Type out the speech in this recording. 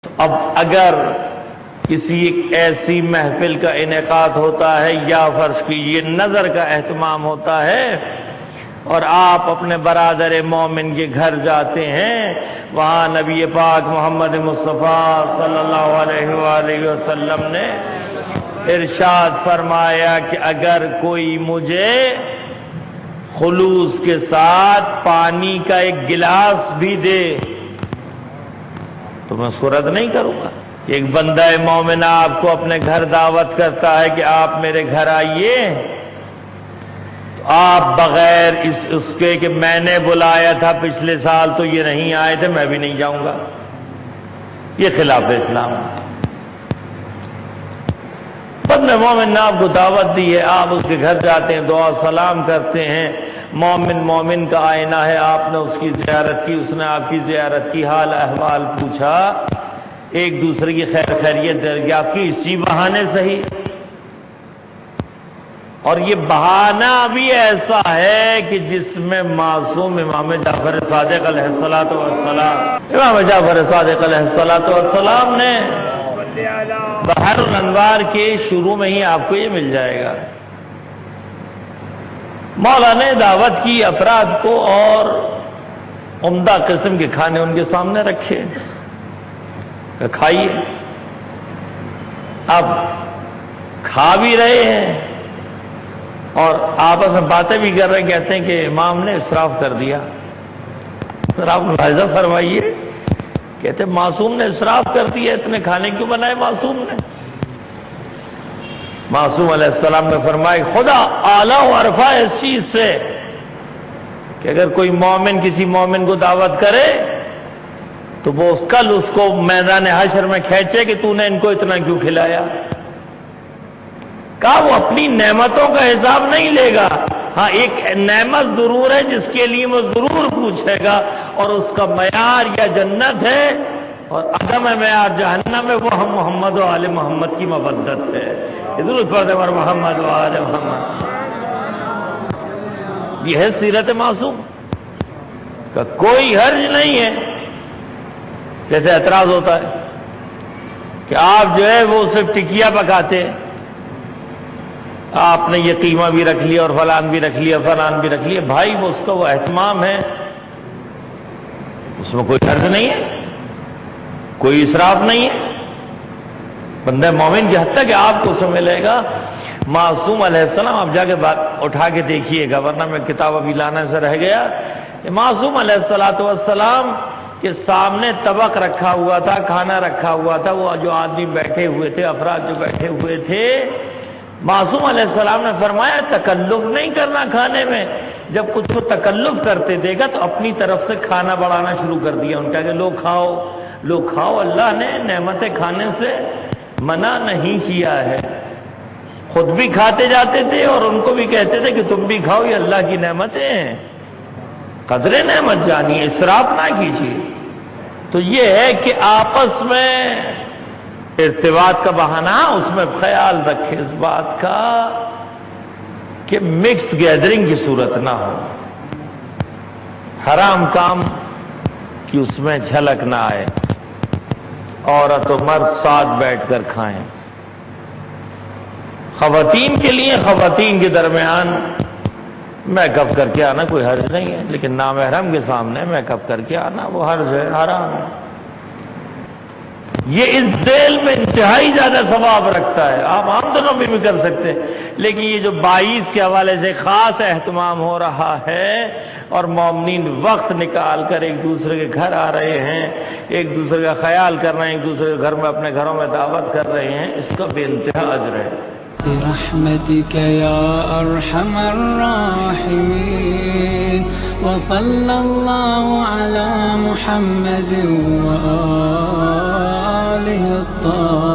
اب اگر کسی ایک ایسی محفل کا انعقاد ہوتا ہے یا فرض کیجیے نظر کا اہتمام ہوتا ہے اور آپ اپنے برادر مومن کے گھر جاتے ہیں، وہاں نبی پاک محمد مصطفیٰ صلی اللہ علیہ وآلہ وسلم نے ارشاد فرمایا کہ اگر کوئی مجھے خلوص کے ساتھ پانی کا ایک گلاس بھی دے تو میں اس کو رد نہیں کروں گا۔ ایک بندہ مومن آپ کو اپنے گھر دعوت کرتا ہے کہ آپ میرے گھر آئیے، تو آپ بغیر اس کے کہ میں نے بلایا تھا پچھلے سال تو یہ نہیں آئے تھے، میں بھی نہیں جاؤں گا، یہ خلاف اسلام ہے۔ بندہ مومن نے آپ کو دعوت دی ہے، آپ اس کے گھر جاتے ہیں، دعا سلام کرتے ہیں، مومن کا آئینہ ہے، آپ نے اس کی زیارت کی، اس نے آپ کی زیارت کی، حال احوال پوچھا، ایک دوسرے کی خیر خیریت دریافت کی، اسی بہانے صحیح۔ اور یہ بہانہ بھی ایسا ہے کہ جس میں معصوم امام جعفر صادق علیہ الصلوۃ والسلام امام جعفر صادق علیہ الصلوۃ والسلام نے بحر الانوار کے شروع میں ہی آپ کو یہ مل جائے گا۔ مولا نے دعوت کی افراد کو اور عمدہ قسم کے کھانے ان کے سامنے رکھے، کھائیے۔ اب کھا بھی رہے ہیں اور آپس میں باتیں بھی کر رہے ہیں، کہتے ہیں کہ امام نے اسراف کر دیا۔ سر آپ ملاحظہ فرمائیے، کہتے ہیں معصوم نے اسراف کر دیا، اتنے کھانے کیوں بنائے معصوم نے؟ معصوم علیہ السلام نے فرمایا خدا اعلیٰ و عرفہ اس چیز سے کہ اگر کوئی مومن کسی مومن کو دعوت کرے تو وہ کل اس کو میدان حشر میں کھینچے کہ تو نے ان کو اتنا کیوں کھلایا۔ کہا وہ اپنی نعمتوں کا حساب نہیں لے گا، ہاں ایک نعمت ضرور ہے جس کے لیے وہ ضرور پوچھے گا، اور اس کا معیار یا جنت ہے اور عدم معیار جہنم ہے، وہ ہم محمد و آل محمد کی مودت ہے۔ ضرور پڑھتے ہیں محمد و آل محمد۔ یہ ہے سیرت معصوم کا کوئی حرج نہیں ہے۔ جیسے اعتراض ہوتا ہے کہ آپ جو ہے وہ صرف ٹکیا پکاتے، آپ نے یہ قیمہ بھی رکھ لیا اور فلان بھی رکھ لیا، فلان بھی رکھ لیا، بھائی وہ اس کا وہ اہتمام ہے، اس میں کوئی حرج نہیں ہے، کوئی اسراف نہیں ہے۔ بندہ مومن کی حد تک آپ کو اس میں ملے گا۔ معصوم علیہ السلام آپ جا کے بات اٹھا کے دیکھیے گا، ورنہ میں کتاب ابھی لانے سے رہ گیا۔ معصوم علیہ السلام کے سامنے طبق رکھا ہوا تھا، کھانا رکھا ہوا تھا، وہ جو آدمی بیٹھے ہوئے تھے، افراد جو بیٹھے ہوئے تھے، معصوم علیہ السلام نے فرمایا تکلف نہیں کرنا کھانے میں۔ جب کچھ کو تکلف کرتے دیکھا تو اپنی طرف سے کھانا بڑھانا شروع کر دیا، ان کا کہ لوگ کھاؤ، اللہ نے نعمتیں کھانے سے منع نہیں کیا ہے، خود بھی کھاتے جاتے تھے اور ان کو بھی کہتے تھے کہ تم بھی کھاؤ، یہ اللہ کی نعمتیں ہیں، قدر نعمت جانیے، اسراف نہ کیجیے۔ تو یہ ہے کہ آپس میں ارتباط کا بہانہ، اس میں خیال رکھے اس بات کا کہ مکس گیدرنگ کی صورت نہ ہو، حرام کام کی اس میں جھلک نہ آئے، عورت و مرد ساتھ بیٹھ کر کھائیں۔ خواتین کے لیے خواتین کے درمیان میک اپ کر کے آنا کوئی حرج نہیں ہے، لیکن نامحرم کے سامنے میک اپ کر کے آنا وہ حرج ہے، حرام ہے۔ یہ اس ذیل میں انتہائی زیادہ ثواب رکھتا ہے، آپ عام دنوں میں بھی کر سکتے ہیں، لیکن یہ جو 22 کے حوالے سے خاص اہتمام ہو رہا ہے اور مومنین وقت نکال کر ایک دوسرے کے گھر آ رہے ہیں، ایک دوسرے کا خیال کر رہے ہیں، ایک دوسرے کے گھر میں اپنے گھروں میں دعوت کر رہے ہیں، اس کا بے انتہا اجر ہے۔ برحمتك يا أرحم الراحمين وصلى الله على محمد وآله الطاهرين